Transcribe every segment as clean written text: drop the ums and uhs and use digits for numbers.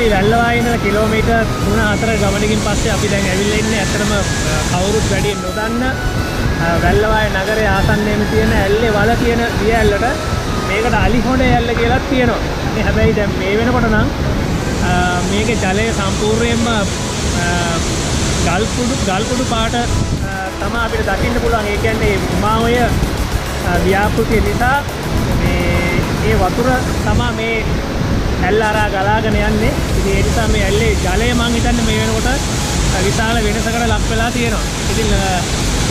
අපි වැල්ලවාය ඉඳලා කිලෝමීටර් 3-4 ගමනකින් පස්සේ අපි දැන් ඇවිල්ලා ඉන්නේ ඇත්තටම කවුරුත් වැඩි නොදන්න වැල්ලවාය නගරයේ ආසන්නයේම තියෙන ඇල්ලේවල කියන දිය ඇල්ලට. මේකට අලිහොඬ ඇල්ල කියලා කියනවා. මේ හැබැයි දැන් මේ වෙනකොට නම් මේකේ ජලය සම්පූර්ණයෙන්ම ගල්කුඩු පාට තමයි අපිට දකින්න පුළුවන්. ඒ කියන්නේ උමාවය ව්‍යාපෘතිය නිසා මේ වතුර තමයි මේ ඇල්ල අරා ගලාගෙන යන්නේ. ඉතින් ඒ නිසා මේ ඇල්ලේ ජලය මං හිතන්නේ මේ වෙනකොට විශාල වෙනසකට ලක් වෙලා තියෙනවා. ඉතින්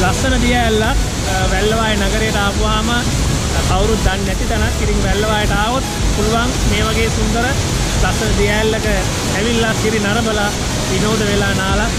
ලස්සන දිය ඇල්ලක් වැල්ලවාය නගරයට ආපුවාම කවුරුත් දන්නේ නැති තැනක්. ඉතින් වැල්ලවායට ආවොත් පුළුවන් මේ වගේ සුන්දර ලස්සන දිය ඇල්ලක ඇවිල්ලා කිරි නරඹලා විනෝද වෙලා නාලා